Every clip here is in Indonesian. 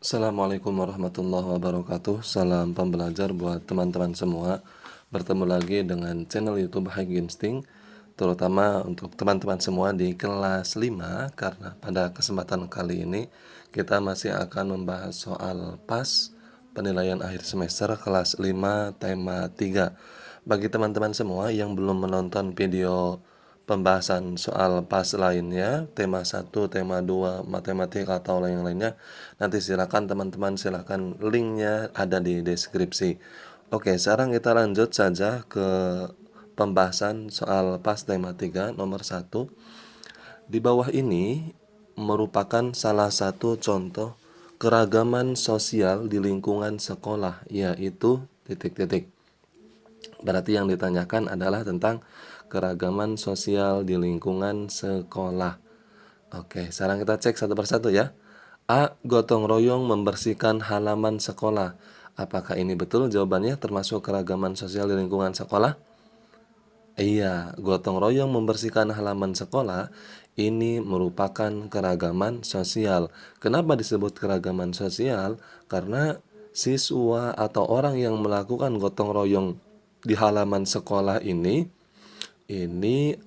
Assalamualaikum warahmatullahi wabarakatuh. Salam pembelajar buat teman-teman semua. Bertemu lagi dengan channel YouTube High Instinct, terutama untuk teman-teman semua di kelas 5, karena pada kesempatan kali ini kita masih akan membahas soal PAS penilaian akhir semester kelas 5 tema 3. Bagi teman-teman semua yang belum menonton video pembahasan soal PAS lainnya, tema 1, tema 2, matematika atau lain-lainnya, nanti silakan teman-teman, silakan linknya ada di deskripsi. Oke, sekarang kita lanjut saja ke pembahasan soal PAS tema 3 nomor 1. Di bawah ini merupakan salah satu contoh keragaman sosial di lingkungan sekolah, yaitu titik-titik. Berarti yang ditanyakan adalah tentang keragaman sosial di lingkungan sekolah. Oke, sekarang kita cek satu persatu ya. A. Gotong royong membersihkan halaman sekolah. Apakah ini betul jawabannya termasuk keragaman sosial di lingkungan sekolah? Iya, gotong royong membersihkan halaman sekolah ini merupakan keragaman sosial. Kenapa disebut keragaman sosial? Karena siswa atau orang yang melakukan gotong royong di halaman sekolah ini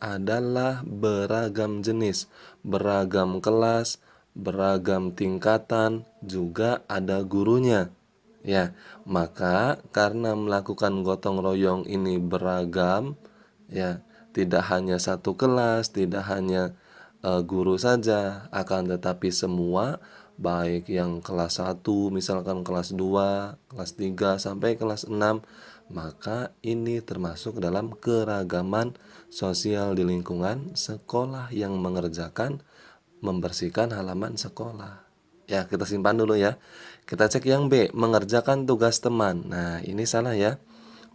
adalah beragam jenis, beragam kelas, beragam tingkatan, juga ada gurunya. Ya, maka karena melakukan gotong royong ini beragam, ya, tidak hanya satu kelas, tidak hanya guru saja, akan tetapi semua, baik yang kelas 1, misalkan kelas 2, kelas 3 sampai kelas 6, maka ini termasuk dalam keragaman sosial di lingkungan sekolah yang mengerjakan membersihkan halaman sekolah. Ya, kita simpan dulu ya. Kita cek yang B, mengerjakan tugas teman. Nah, ini salah ya.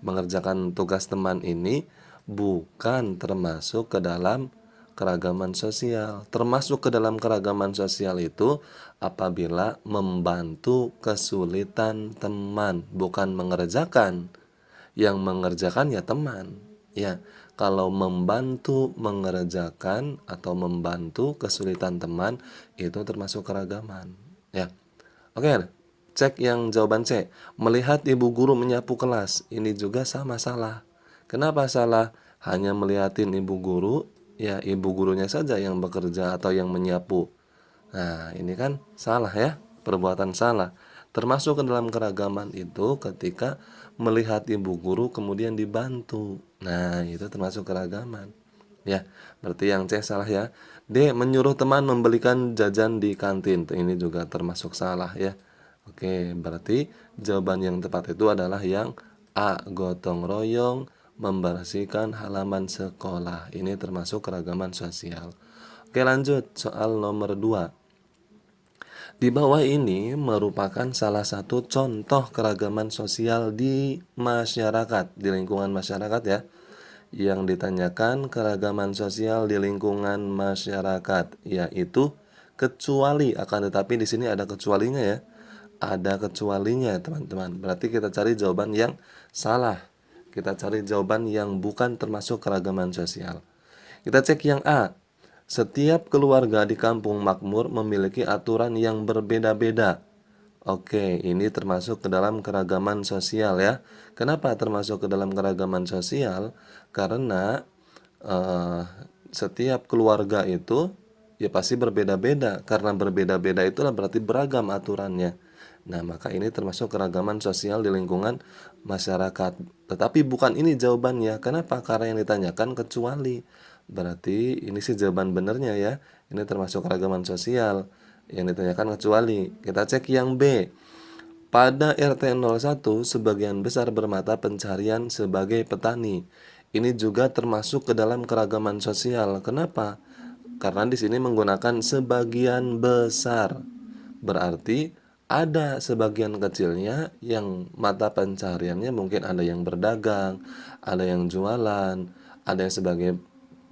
Mengerjakan tugas teman ini bukan termasuk ke dalam keragaman sosial. Termasuk ke dalam keragaman sosial itu apabila membantu kesulitan teman, bukan mengerjakan. Yang mengerjakan ya teman. Ya, kalau membantu mengerjakan atau membantu kesulitan teman itu termasuk keragaman. Ya. Oke, cek yang jawaban C. Melihat ibu guru menyapu kelas. Ini juga sama salah. Kenapa salah? Hanya melihatin ibu guru, ya ibu gurunya saja yang bekerja atau yang menyapu. Nah, ini kan salah ya, perbuatan salah. Termasuk ke dalam keragaman itu ketika melihat ibu guru kemudian dibantu. Nah, itu termasuk keragaman. Ya, berarti yang C salah ya. D. Menyuruh teman membelikan jajan di kantin. Ini juga termasuk salah ya. Oke, berarti jawaban yang tepat itu adalah yang A. Gotong royong membersihkan halaman sekolah. Ini termasuk keragaman sosial. Oke, lanjut soal nomor 2. Di bawah ini merupakan salah satu contoh keragaman sosial di masyarakat, di lingkungan masyarakat ya. Yang ditanyakan keragaman sosial di lingkungan masyarakat, yaitu kecuali, akan tetapi di sini ada kecualinya ya. Ada kecualinya teman-teman. Berarti kita cari jawaban yang salah. Kita cari jawaban yang bukan termasuk keragaman sosial. Kita cek yang A. Setiap keluarga di kampung makmur memiliki aturan yang berbeda-beda. Oke, ini termasuk ke dalam keragaman sosial ya. Kenapa termasuk ke dalam keragaman sosial? Karena setiap keluarga itu ya pasti berbeda-beda. Karena berbeda-beda itulah berarti beragam aturannya. Nah, maka ini termasuk keragaman sosial di lingkungan masyarakat. Tetapi bukan ini jawabannya. Kenapa? Karena yang ditanyakan kecuali. Berarti ini sih jawaban benernya ya. Ini termasuk keragaman sosial. Yang ditanyakan kecuali. Kita cek yang B. Pada RT 01 sebagian besar bermata pencarian sebagai petani. Ini juga termasuk ke dalam keragaman sosial. Kenapa? Karena di sini menggunakan sebagian besar. Berarti ada sebagian kecilnya yang mata pencahariannya mungkin ada yang berdagang, ada yang jualan, ada yang sebagai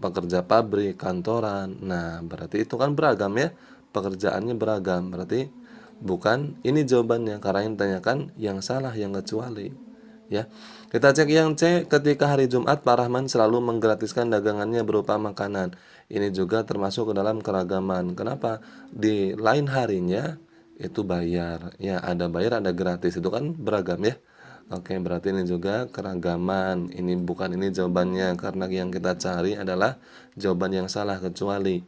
pekerja pabrik, kantoran. Nah, berarti itu kan beragam ya. Pekerjaannya beragam. Berarti bukan ini jawabannya karena yang ditanyakan yang salah yang kecuali. Ya. Kita cek yang C, ketika hari Jumat Pak Rahman selalu menggratiskan dagangannya berupa makanan. Ini juga termasuk ke dalam keragaman. Kenapa? Di lain harinya itu bayar. Ya, ada bayar, ada gratis. Itu kan beragam ya. Oke, berarti ini juga keragaman. Ini bukan ini jawabannya karena yang kita cari adalah jawaban yang salah kecuali.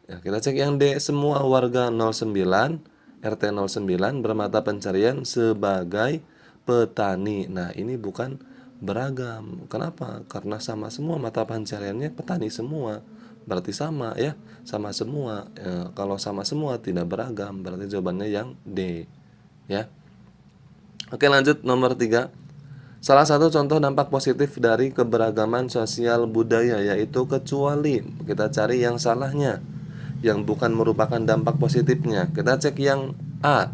Ya, kita cek yang D, semua warga 09 RT 09 bermata pencarian sebagai petani. Nah, ini bukan beragam. Kenapa? Karena sama semua mata pencariannya petani semua. Berarti sama ya, sama semua. Kalau sama semua tidak beragam, berarti jawabannya yang D. Ya. Oke, lanjut nomor 3. Salah satu contoh dampak positif dari keberagaman sosial budaya yaitu kecuali. Kita cari yang salahnya, yang bukan merupakan dampak positifnya. Kita cek yang A.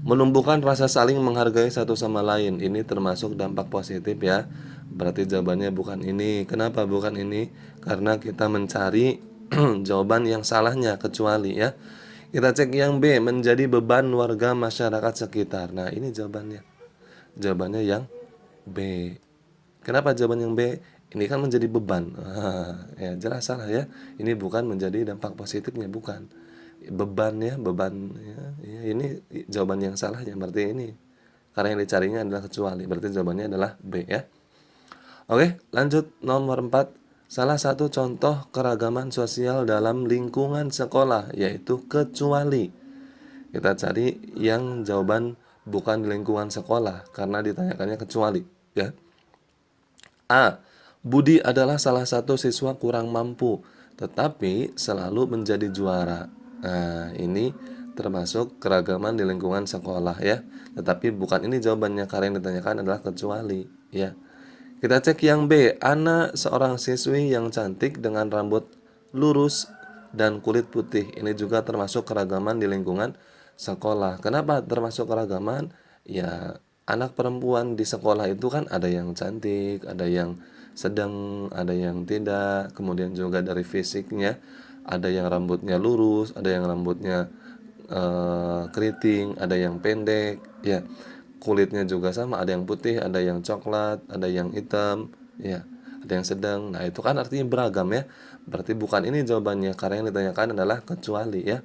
Menumbuhkan rasa saling menghargai satu sama lain. Ini termasuk dampak positif ya. Berarti jawabannya bukan ini. Kenapa bukan ini? Karena kita mencari jawaban yang salahnya kecuali ya. Kita cek yang B, menjadi beban warga masyarakat sekitar. Nah, ini jawabannya. Jawabannya yang B. Kenapa jawaban yang B? Ini kan menjadi beban. Ya jelas salah ya. Ini bukan menjadi dampak positifnya, bukan. Beban ya, beban ya. Ini jawaban yang salah ya. Berarti ini karena yang dicarinya adalah kecuali. Berarti jawabannya adalah B ya. Oke, lanjut nomor 4. Salah satu contoh keragaman sosial dalam lingkungan sekolah yaitu kecuali. Kita cari yang jawaban bukan di lingkungan sekolah karena ditanyakannya kecuali ya. A. Budi adalah salah satu siswa kurang mampu tetapi selalu menjadi juara. Nah, ini termasuk keragaman di lingkungan sekolah ya. Tetapi bukan ini jawabannya karena yang ditanyakan adalah kecuali ya. Kita cek yang B. Ana seorang siswi yang cantik dengan rambut lurus dan kulit putih. Ini juga termasuk keragaman di lingkungan sekolah. Kenapa termasuk keragaman? Ya, anak perempuan di sekolah itu kan ada yang cantik, ada yang sedang, ada yang tidak. Kemudian juga dari fisiknya, ada yang rambutnya lurus, ada yang rambutnya keriting, ada yang pendek, ya. Kulitnya juga sama, ada yang putih, ada yang coklat, ada yang hitam, ya. Ada yang sedang. Nah, itu kan artinya beragam ya. Berarti bukan ini jawabannya karena yang ditanyakan adalah kecuali ya.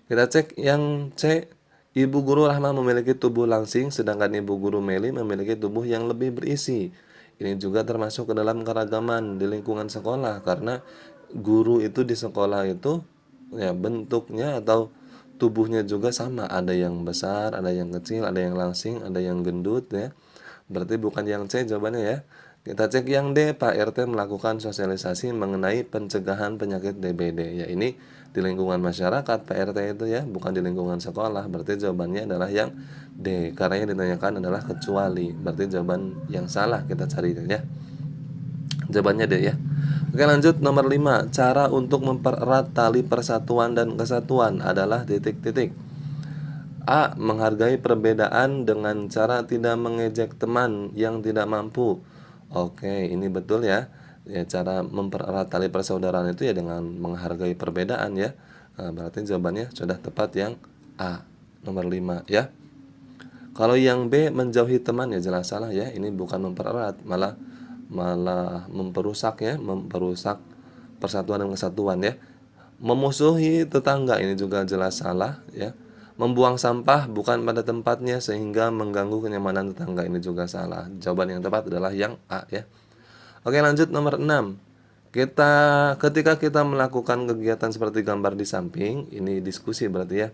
Kita cek yang C. Ibu guru Rahma memiliki tubuh langsing sedangkan ibu guru Meli memiliki tubuh yang lebih berisi. Ini juga termasuk ke dalam keragaman di lingkungan sekolah karena guru itu di sekolah itu ya bentuknya atau tubuhnya juga sama, ada yang besar, ada yang kecil, ada yang langsing, ada yang gendut ya. Berarti bukan yang C jawabannya ya. Kita cek yang D, Pak RT melakukan sosialisasi mengenai pencegahan penyakit DBD. Ya, ini di lingkungan masyarakat Pak RT itu ya, bukan di lingkungan sekolah. Berarti jawabannya adalah yang D. Karena yang ditanyakan adalah kecuali. Berarti jawaban yang salah kita cari ya. Jawabannya D ya. Oke, lanjut nomor 5. Cara untuk mempererat tali persatuan dan kesatuan adalah titik-titik. A. Menghargai perbedaan dengan cara tidak mengejek teman yang tidak mampu. Oke, ini betul ya. Ya, cara mempererat tali persaudaraan itu ya dengan menghargai perbedaan ya. Nah, berarti jawabannya sudah tepat yang A, nomor 5 ya. Kalau yang B, menjauhi teman ya jelas salah ya. Ini bukan mempererat, malah memperusak ya, memperusak persatuan dan kesatuan ya. Memusuhi tetangga ini juga jelas salah ya. Membuang sampah bukan pada tempatnya sehingga mengganggu kenyamanan tetangga, ini juga salah. Jawaban yang tepat adalah yang A ya. Oke, lanjut nomor 6. Ketika kita melakukan kegiatan seperti gambar di samping, ini diskusi berarti ya.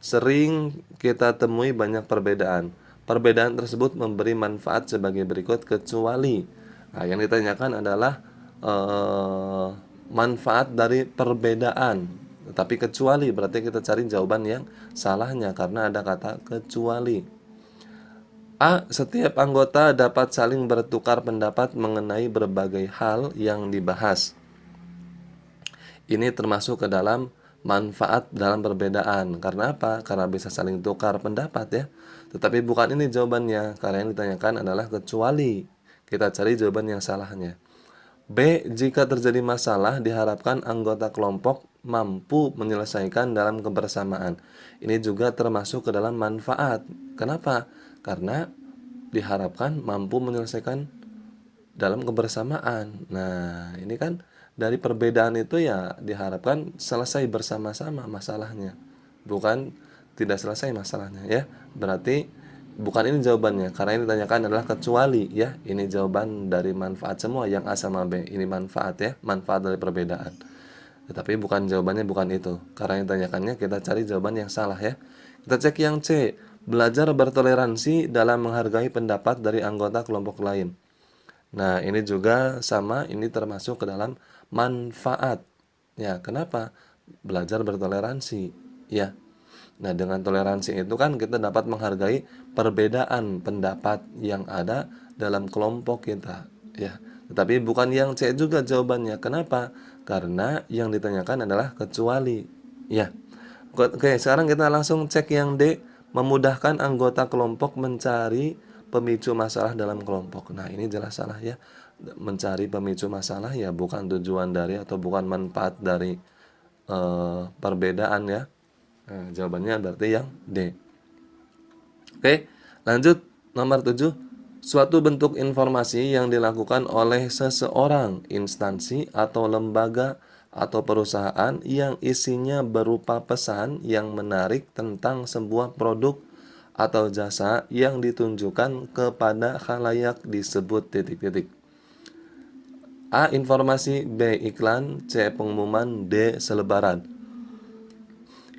Sering kita temui banyak perbedaan. Perbedaan tersebut memberi manfaat sebagai berikut kecuali. Nah, yang ditanyakan adalah manfaat dari perbedaan. Tetapi kecuali berarti kita cari jawaban yang salahnya karena ada kata kecuali. A. Setiap anggota dapat saling bertukar pendapat mengenai berbagai hal yang dibahas. Ini termasuk ke dalam manfaat dalam perbedaan. Karena apa? Karena bisa saling tukar pendapat ya. Tetapi bukan ini jawabannya. Karena yang ditanyakan adalah kecuali. Kita cari jawaban yang salahnya. B. Jika terjadi masalah, diharapkan anggota kelompok mampu menyelesaikan dalam kebersamaan. Ini juga termasuk ke dalam manfaat. Kenapa? Karena diharapkan mampu menyelesaikan dalam kebersamaan. Nah, ini kan dari perbedaan itu ya diharapkan selesai bersama-sama masalahnya. Bukan tidak selesai masalahnya ya. Berarti bukan ini jawabannya. Karena yang ditanyakan adalah kecuali ya. Ini jawaban dari manfaat semua yang A sama B. Ini manfaat ya, manfaat dari perbedaan. Tetapi bukan jawabannya bukan itu. Karena yang ditanyakannya kita cari jawaban yang salah ya. Kita cek yang C. Belajar bertoleransi dalam menghargai pendapat dari anggota kelompok lain. Nah, ini juga sama, ini termasuk ke dalam manfaat. Ya, kenapa? Belajar bertoleransi. Ya. Nah, dengan toleransi itu kan kita dapat menghargai perbedaan pendapat yang ada dalam kelompok kita. Ya. Tetapi bukan yang C juga jawabannya. Kenapa? Karena yang ditanyakan adalah kecuali. Ya. Oke, sekarang kita langsung cek yang D, memudahkan anggota kelompok mencari pemicu masalah dalam kelompok. Nah, ini jelas salah ya. Mencari pemicu masalah ya bukan tujuan dari atau bukan manfaat dari perbedaan ya. Nah, jawabannya berarti yang D. Oke, lanjut nomor 7. Suatu bentuk informasi yang dilakukan oleh seseorang, instansi atau lembaga atau perusahaan yang isinya berupa pesan yang menarik tentang sebuah produk atau jasa yang ditunjukkan kepada khalayak disebut titik-titik. A. Informasi, B. Iklan, C. Pengumuman, D. Selebaran.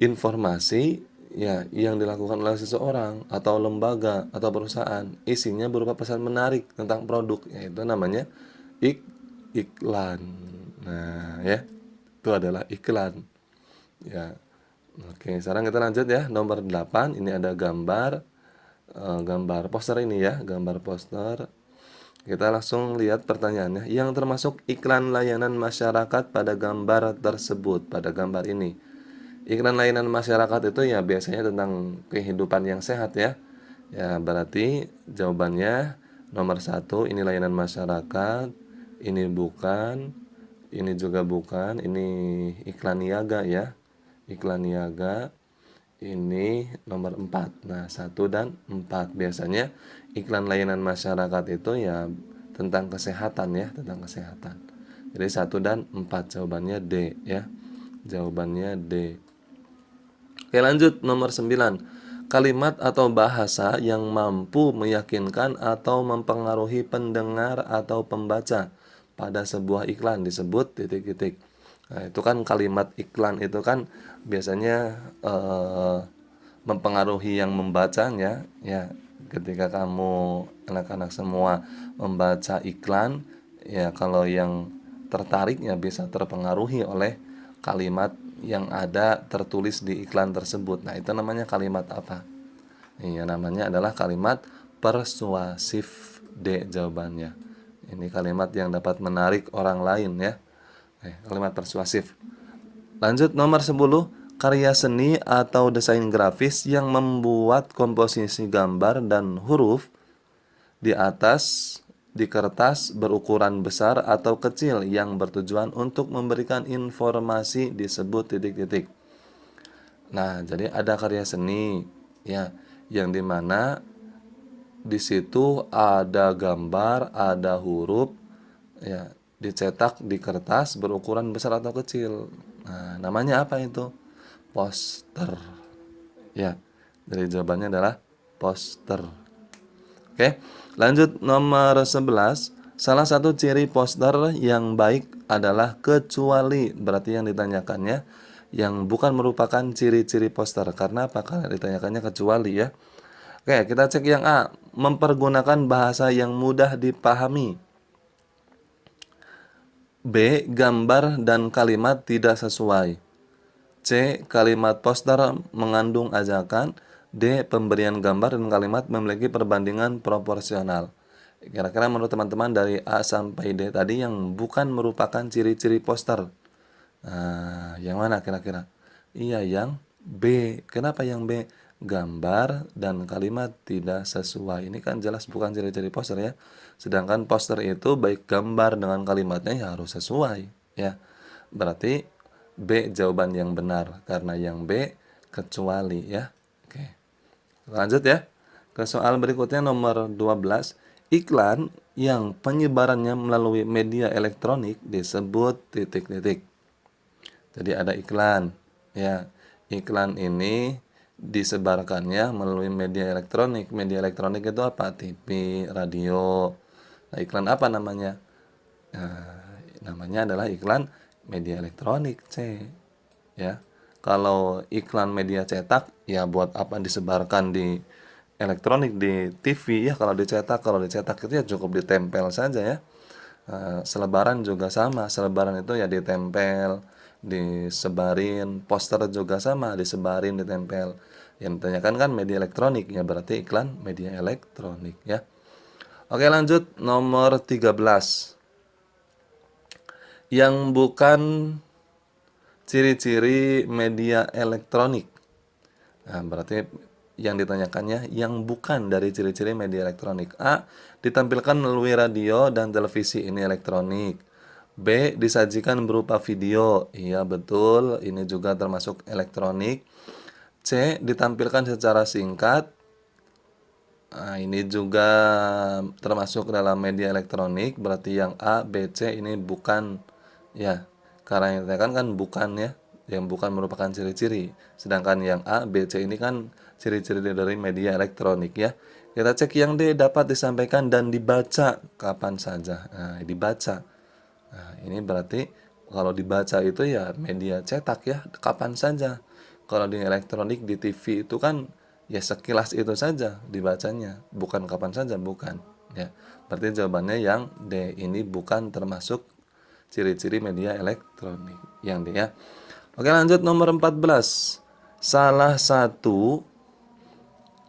Informasi ya yang dilakukan oleh seseorang atau lembaga atau perusahaan isinya berupa pesan menarik tentang produk, yaitu namanya iklan. Nah, ya. Itu adalah iklan. Ya. Oke, sekarang kita lanjut ya. Nomor 8, ini ada gambar poster ini ya, gambar poster. Kita langsung lihat pertanyaannya. Yang termasuk iklan layanan masyarakat pada gambar tersebut, pada gambar ini. Iklan layanan masyarakat itu ya biasanya tentang kehidupan yang sehat ya. Ya, berarti jawabannya nomor 1, ini layanan masyarakat, ini bukan, ini juga bukan, ini iklan niaga ya. Iklan niaga. Ini nomor 4. Nah, 1 dan 4. Biasanya iklan layanan masyarakat itu ya tentang kesehatan ya, tentang kesehatan. Jadi 1 dan 4 jawabannya D ya. Jawabannya D. Oke, lanjut nomor 9. Kalimat atau bahasa yang mampu meyakinkan atau mempengaruhi pendengar atau pembaca pada sebuah iklan disebut titik-titik. Nah, itu kan kalimat iklan itu kan biasanya mempengaruhi yang membacanya ya. Ketika kamu anak-anak semua membaca iklan ya, kalau yang tertariknya bisa terpengaruhi oleh kalimat yang ada tertulis di iklan tersebut. Nah, itu namanya kalimat apa? Iya, namanya adalah kalimat persuasif. D jawabannya. Ini kalimat yang dapat menarik orang lain ya. Kalimat persuasif. Lanjut nomor 10. Karya seni atau desain grafis yang membuat komposisi gambar dan huruf di atas di kertas berukuran besar atau kecil yang bertujuan untuk memberikan informasi disebut titik-titik. Nah, jadi ada karya seni ya yang dimana di situ ada gambar, ada huruf ya, dicetak di kertas berukuran besar atau kecil. Nah, namanya apa itu? Poster. Ya. Jadi jawabannya adalah poster. Oke. Lanjut nomor 11. Salah satu ciri poster yang baik adalah kecuali, berarti yang ditanyakannya yang bukan merupakan ciri-ciri poster. Karena apa? Karena ditanyakannya kecuali ya. Oke, kita cek yang A. Mempergunakan bahasa yang mudah dipahami. B. Gambar dan kalimat tidak sesuai. C. Kalimat poster mengandung ajakan. D. Pemberian gambar dan kalimat memiliki perbandingan proporsional. Kira-kira menurut teman-teman dari A sampai D tadi yang bukan merupakan ciri-ciri poster, Nah, yang mana kira-kira? Iya, yang B. Kenapa yang B? Gambar dan kalimat tidak sesuai. Ini kan jelas bukan ciri-ciri poster ya. Sedangkan poster itu baik gambar dengan kalimatnya ya harus sesuai ya. Berarti B jawaban yang benar karena yang B kecuali ya. Oke. Lanjut ya. Ke soal berikutnya nomor 12. Iklan yang penyebarannya melalui media elektronik disebut titik-titik. Jadi ada iklan, ya. Iklan ini disebarkannya melalui media elektronik. Media elektronik itu apa? TV, radio. Nah, iklan apa namanya? Namanya adalah iklan media elektronik, C. Ya. Kalau iklan media cetak, ya buat apa disebarkan di elektronik di TV ya kalau dicetak itu ya cukup ditempel saja ya. Selebaran juga sama, selebaran itu ya ditempel, disebarin, poster juga sama, disebarin, ditempel. Yang ditanyakan kan media elektronik, ya berarti iklan media elektronik ya. Oke lanjut, nomor 13. Yang bukan ciri-ciri media elektronik. Nah, berarti yang ditanyakannya yang bukan dari ciri-ciri media elektronik. A. Ditampilkan melalui radio dan televisi, ini elektronik. B. Disajikan berupa video. Iya betul, ini juga termasuk elektronik. C. Ditampilkan secara singkat. Nah, ini juga termasuk dalam media elektronik. Berarti yang A, B, C ini bukan ya. Karena yang ditanyakan kan bukan ya, yang bukan merupakan ciri-ciri. Sedangkan yang A, B, C ini kan ciri-ciri dari media elektronik ya. Kita cek yang D, dapat disampaikan dan dibaca kapan saja. Nah, dibaca. Nah, ini berarti kalau dibaca itu ya media cetak ya, kapan saja. Kalau di elektronik di TV itu kan ya sekilas itu saja dibacanya, bukan kapan saja, bukan. Ya. Berarti jawabannya yang D, ini bukan termasuk ciri-ciri media elektronik. Yang D ya. Oke, lanjut nomor 14. Salah satu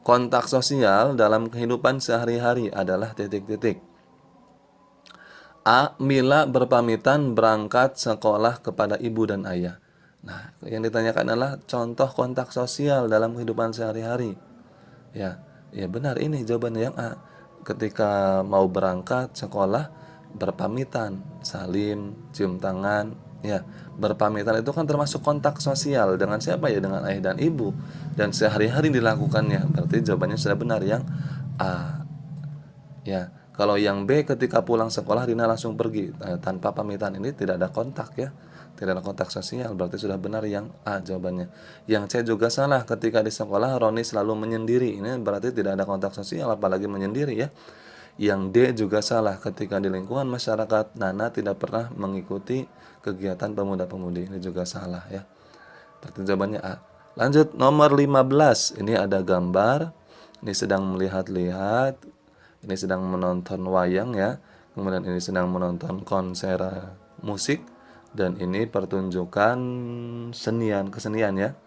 kontak sosial dalam kehidupan sehari-hari adalah titik-titik. A. Mila berpamitan berangkat sekolah kepada ibu dan ayah. Nah, yang ditanyakan adalah contoh kontak sosial dalam kehidupan sehari-hari. Ya, ya benar ini jawabannya yang A. Ketika mau berangkat sekolah berpamitan, salim, cium tangan, ya. Berpamitan itu kan termasuk kontak sosial dengan siapa ya? Dengan ayah dan ibu dan sehari-hari dilakukannya. Berarti jawabannya sudah benar yang A. Ya, kalau yang B ketika pulang sekolah Rina langsung pergi tanpa pamitan, ini tidak ada kontak ya. Tidak ada kontak sosial, berarti sudah benar yang A jawabannya. Yang C juga salah, ketika di sekolah Roni selalu menyendiri. Ini berarti tidak ada kontak sosial apalagi menyendiri ya. Yang D juga salah, ketika di lingkungan masyarakat Nana tidak pernah mengikuti kegiatan pemuda-pemudi. Ini juga salah ya. Berarti jawabannya A. Lanjut nomor 15. Ini ada gambar. Ini sedang melihat-lihat. Ini sedang menonton wayang ya. Kemudian ini sedang menonton konser musik. Dan ini pertunjukan kesenian ya.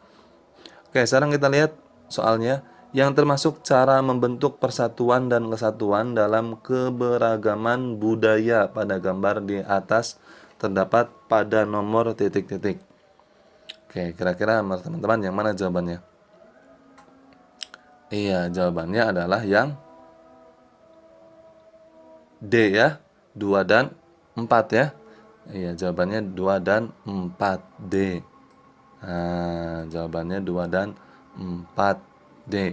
Oke, sekarang kita lihat soalnya. Yang termasuk cara membentuk persatuan dan kesatuan dalam keberagaman budaya pada gambar di atas terdapat pada nomor titik-titik. Oke, kira-kira teman-teman yang mana jawabannya? Iya, jawabannya adalah yang D ya. 2 dan 4 ya. Iya, jawabannya 2 dan 4 D. Nah, jawabannya 2 dan 4 D.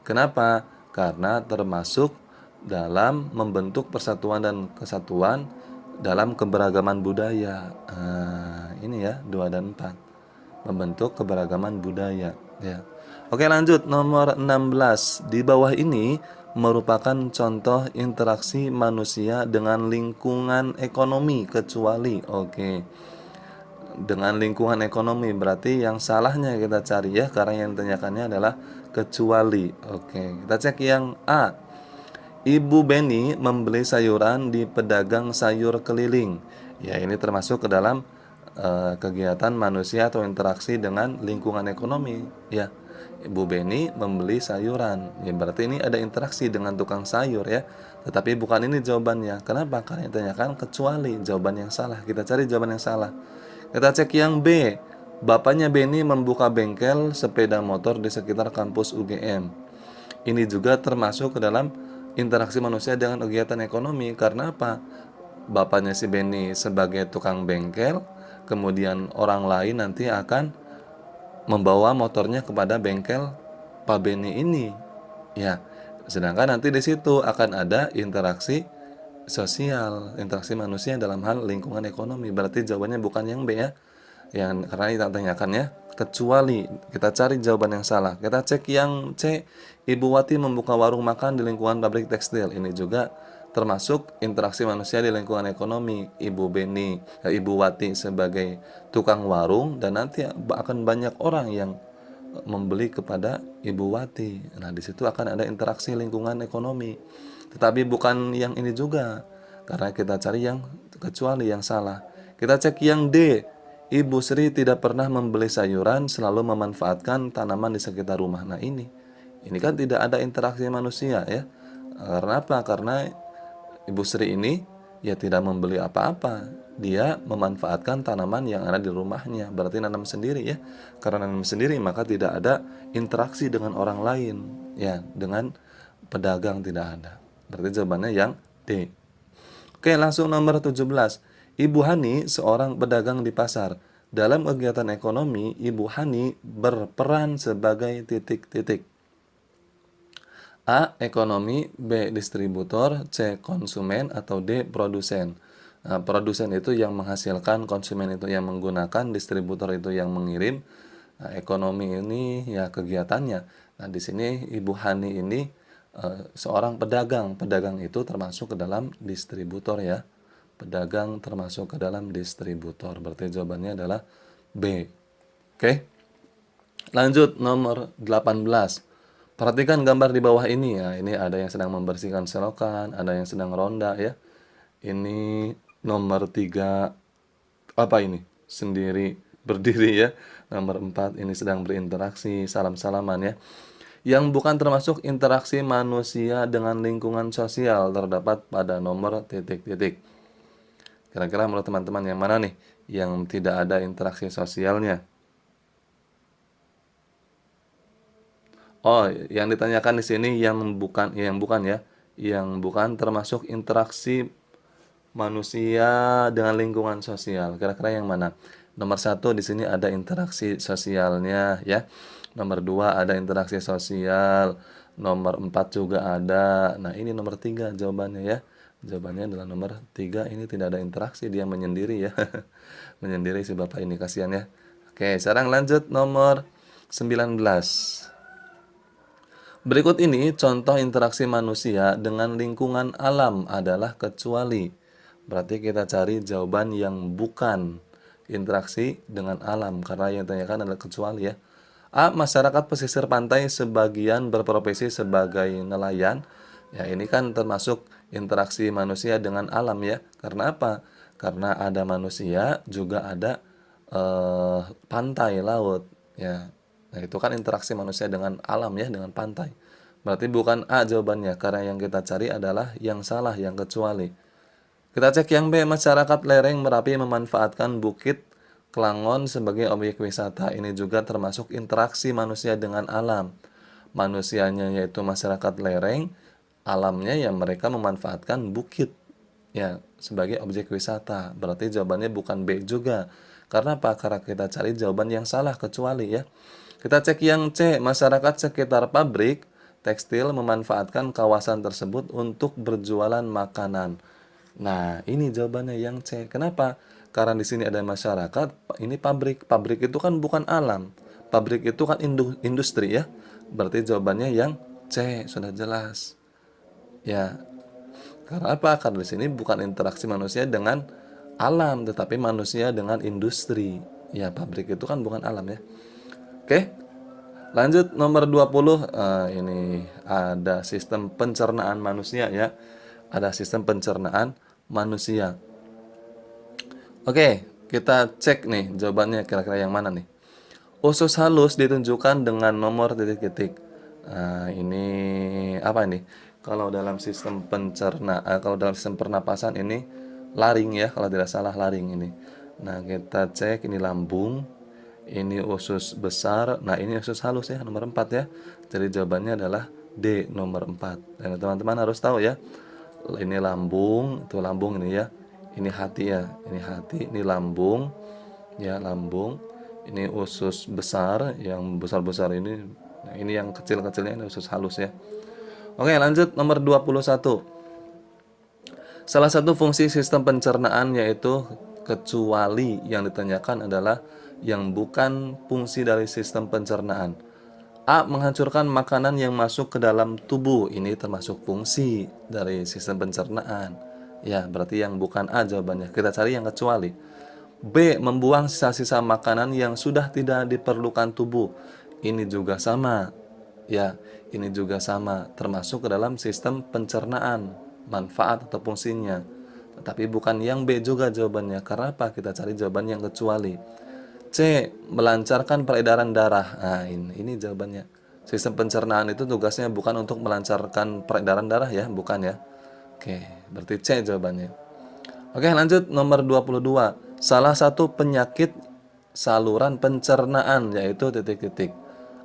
Kenapa? Karena termasuk dalam membentuk persatuan dan kesatuan dalam keberagaman budaya. Nah, ini ya 2 dan 4. Membentuk keberagaman budaya ya. Oke, lanjut nomor 16. Di bawah ini merupakan contoh interaksi manusia dengan lingkungan ekonomi kecuali. Oke. Dengan lingkungan ekonomi berarti yang salahnya kita cari ya, karena yang ditanyakannya adalah kecuali. Oke, kita cek yang A. Ibu Beni membeli sayuran di pedagang sayur keliling. Ya, ini termasuk ke dalam kegiatan manusia atau interaksi dengan lingkungan ekonomi. Ya, Ibu Beni membeli sayuran. Ya, berarti ini ada interaksi dengan tukang sayur ya. Tetapi bukan ini jawabannya. Kenapa? Karena ditanyakan kecuali, jawaban yang salah. Kita cari jawaban yang salah. Kita cek yang B. Bapaknya Benny membuka bengkel sepeda motor di sekitar kampus UGM. Ini juga termasuk ke dalam interaksi manusia dengan kegiatan ekonomi. Karena apa? Bapaknya si Benny sebagai tukang bengkel, kemudian orang lain nanti akan membawa motornya kepada bengkel Pak Benny ini. Ya, sedangkan nanti di situ akan ada interaksi sosial, interaksi manusia dalam hal lingkungan ekonomi. Berarti jawabannya bukan yang B ya. Yang karena kita tanyakan ya, kecuali kita cari jawaban yang salah. Kita cek yang C, Ibu Wati membuka warung makan di lingkungan pabrik tekstil. Ini juga termasuk interaksi manusia di lingkungan ekonomi. Ibu Wati sebagai tukang warung dan nanti akan banyak orang yang membeli kepada Ibu Wati. Nah, di situ akan ada interaksi lingkungan ekonomi. Tetapi bukan yang ini juga. Karena kita cari yang kecuali yang salah. Kita cek yang D. Ibu Sri tidak pernah membeli sayuran, selalu memanfaatkan tanaman di sekitar rumah. Nah, ini kan tidak ada interaksi manusia ya. Karena apa? Karena Ibu Sri ini ya tidak membeli apa-apa. Dia memanfaatkan tanaman yang ada di rumahnya. Berarti nanam sendiri ya. Karena nanam sendiri maka tidak ada interaksi dengan orang lain. Ya, dengan pedagang tidak ada. Berarti jawabannya yang D. Oke, langsung nomor 17. Ibu Hani seorang pedagang di pasar. Dalam kegiatan ekonomi, Ibu Hani berperan sebagai titik-titik. A. Ekonomi, B. Distributor, C. Konsumen, atau D. Produsen. Nah, produsen itu yang menghasilkan, konsumen itu yang menggunakan, distributor itu yang mengirim. Nah, ekonomi ini ya kegiatannya. Nah, di sini Ibu Hani ini seorang pedagang. Pedagang itu termasuk ke dalam distributor ya. Pedagang termasuk ke dalam distributor. Berarti jawabannya adalah B. Oke. Lanjut nomor 18. Perhatikan gambar di bawah ini ya. Ini ada yang sedang membersihkan selokan, ada yang sedang ronda ya. Ini nomor 3 apa ini? Sendiri berdiri ya. Nomor 4 ini sedang berinteraksi, salam-salaman ya. Yang bukan termasuk interaksi manusia dengan lingkungan sosial terdapat pada nomor titik-titik. Kira-kira menurut teman-teman yang mana nih yang tidak ada interaksi sosialnya? Oh, yang ditanyakan di sini yang bukan ya. Yang bukan termasuk interaksi manusia dengan lingkungan sosial. Kira-kira yang mana? Nomor 1 di sini ada interaksi sosialnya ya. Nomor 2 ada interaksi sosial. Nomor 4 juga ada. Nah, ini nomor 3 jawabannya ya. Jawabannya adalah nomor 3, ini tidak ada interaksi, dia menyendiri ya. Menyendiri si bapak ini, kasihan ya. Oke, sekarang lanjut nomor 19. Berikut ini contoh interaksi manusia dengan lingkungan alam adalah kecuali. Berarti kita cari jawaban yang bukan interaksi dengan alam karena yang ditanyakan adalah kecuali ya. A. Masyarakat pesisir pantai sebagian berprofesi sebagai nelayan. Ya, ini kan termasuk interaksi manusia dengan alam ya. Karena apa? Karena ada manusia, juga ada pantai, laut ya. Nah, itu kan interaksi manusia dengan alam ya, dengan pantai. Berarti bukan A jawabannya, karena yang kita cari adalah yang salah, yang kecuali. Kita cek yang B, masyarakat lereng Merapi memanfaatkan Bukit Kelangon sebagai objek wisata. Ini juga termasuk interaksi manusia dengan alam. Manusianya yaitu masyarakat lereng, alamnya yang mereka memanfaatkan bukit ya sebagai objek wisata. Berarti jawabannya bukan B juga. Karena apa? Karena kita cari jawaban yang salah, kecuali ya. Kita cek yang C, masyarakat sekitar pabrik tekstil memanfaatkan kawasan tersebut untuk berjualan makanan. Nah, ini jawabannya yang C. Kenapa? Karena di sini ada masyarakat, ini pabrik. Pabrik itu kan bukan alam. Pabrik itu kan industri ya. Berarti jawabannya yang C, sudah jelas. Ya, karena apa? Karena di sini bukan interaksi manusia dengan alam, tetapi manusia dengan industri. Ya, pabrik itu kan bukan alam ya. Oke, lanjut nomor 20. Ini ada sistem pencernaan manusia ya. Ada sistem pencernaan manusia. Oke, kita cek nih jawabannya kira-kira yang mana nih. Usus halus ditunjukkan dengan nomor titik-titik. Nah, ini apa ini? Kalau dalam sistem kalau dalam sistem pernapasan ini laring ya, kalau tidak salah laring ini. Nah, kita cek ini lambung, ini usus besar, nah ini usus halus ya, nomor 4 ya. Jadi jawabannya adalah D, nomor 4. Dan teman-teman harus tahu ya, ini lambung, itu lambung ini ya. Ini hati ya, ini hati, ini lambung, ya lambung. Ini usus besar, yang besar-besar ini. Nah, ini yang kecil-kecilnya ini usus halus ya. Oke, lanjut nomor 21. Salah satu fungsi sistem pencernaan yaitu kecuali yang ditanyakan adalah yang bukan fungsi dari sistem pencernaan. A. Menghancurkan makanan yang masuk ke dalam tubuh. Ini termasuk fungsi dari sistem pencernaan. Ya, berarti yang bukan A jawabannya. Kita cari yang kecuali. B. Membuang sisa-sisa makanan yang sudah tidak diperlukan tubuh. Ini juga sama. Ya, ini juga sama. Termasuk ke dalam sistem pencernaan. Manfaat atau fungsinya. Tetapi bukan yang B juga jawabannya. Karena apa? Kita cari jawaban yang kecuali. C. Melancarkan peredaran darah. Nah, ini jawabannya. Sistem pencernaan itu tugasnya bukan untuk melancarkan peredaran darah ya, bukan ya. Oke, berarti C jawabannya. Oke, lanjut nomor 22. Salah satu penyakit saluran pencernaan yaitu titik-titik.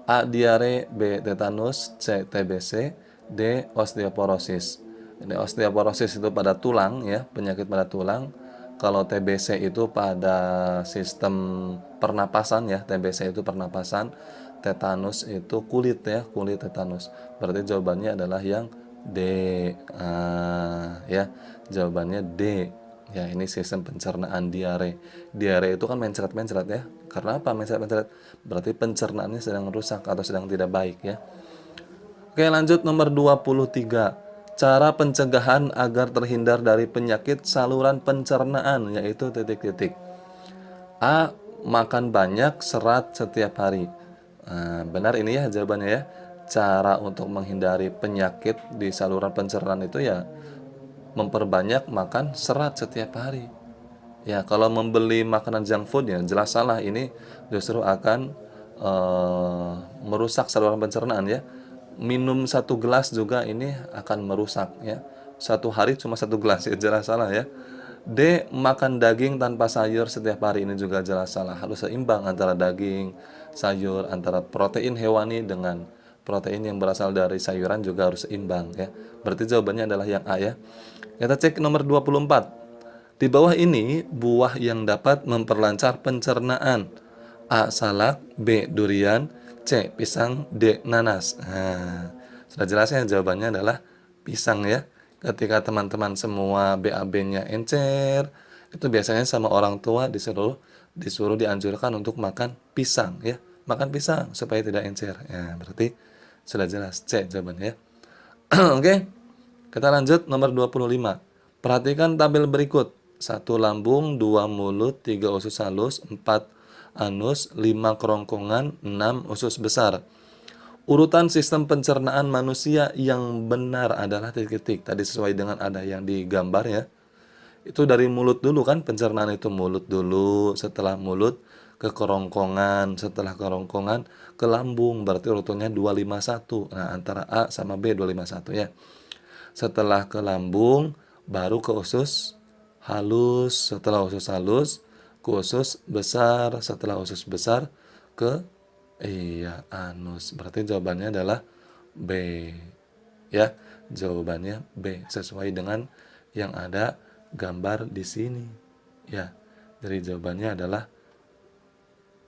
A. Diare, B. Tetanus, C. TBC, D. Osteoporosis. Ini osteoporosis itu pada tulang ya, penyakit pada tulang. Kalau TBC itu pada sistem pernapasan ya, TBC itu pernapasan, tetanus itu kulit ya, kulit tetanus. Berarti jawabannya adalah yang D. Ya, jawabannya D. Ya, ini sistem pencernaan diare. Diare itu kan mencret-mencret ya. Karena apa mencret-mencret? Berarti pencernaannya sedang rusak atau sedang tidak baik ya. Oke, lanjut nomor 23. Cara pencegahan agar terhindar dari penyakit saluran pencernaan yaitu titik-titik. A. Makan banyak serat setiap hari. Nah, benar ini ya jawabannya ya. Cara untuk menghindari penyakit di saluran pencernaan itu ya memperbanyak makan serat setiap hari. Ya, kalau membeli makanan junk food ya jelas salah. Ini justru akan merusak saluran pencernaan ya. Minum 1 gelas juga ini akan merusak ya. 1 hari cuma 1 gelas ya jelas salah ya. D. Makan daging tanpa sayur setiap hari, ini juga jelas salah. Harus seimbang antara daging, sayur, antara protein hewani dengan protein yang berasal dari sayuran juga harus seimbang ya. Berarti jawabannya adalah yang A ya. Kita cek nomor 24. Di bawah ini buah yang dapat memperlancar pencernaan. A. Salak, B. Durian, C. Pisang, D. Nanas. Nah, sudah jelasnya jawabannya adalah pisang ya. Ketika teman-teman semua BAB-nya encer, itu biasanya sama orang tua disuruh dianjurkan untuk makan pisang ya. Makan pisang supaya tidak encer. Ya, berarti sudah jelas C jawabannya ya. Oke. Kita lanjut nomor 25. Perhatikan tabel berikut. 1 lambung, 2 mulut, 3 usus halus, 4 anus, 5 kerongkongan, 6 usus besar. Urutan sistem pencernaan manusia yang benar adalah titik-titik. Tadi sesuai dengan ada yang digambar ya. Itu dari mulut dulu kan, pencernaan itu mulut dulu, setelah mulut ke kerongkongan, setelah kerongkongan ke lambung. Berarti urutannya 251. Nah, antara A sama B 251 ya. Setelah ke lambung baru ke usus halus, setelah usus halus ke usus besar, setelah usus besar ke anus. Berarti jawabannya adalah B. Ya, jawabannya B sesuai dengan yang ada gambar di sini. Ya. Jadi jawabannya adalah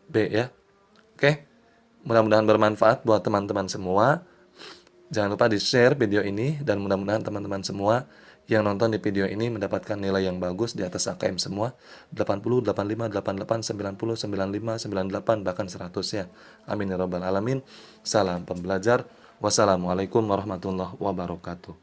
B ya. Oke. Mudah-mudahan bermanfaat buat teman-teman semua. Jangan lupa di-share video ini dan mudah-mudahan teman-teman semua yang nonton di video ini mendapatkan nilai yang bagus di atas AKM semua 80, 85, 88, 90, 95, 98 bahkan 100 ya. Amin ya rabbal alamin. Salam pembelajar. Wassalamualaikum warahmatullahi wabarakatuh.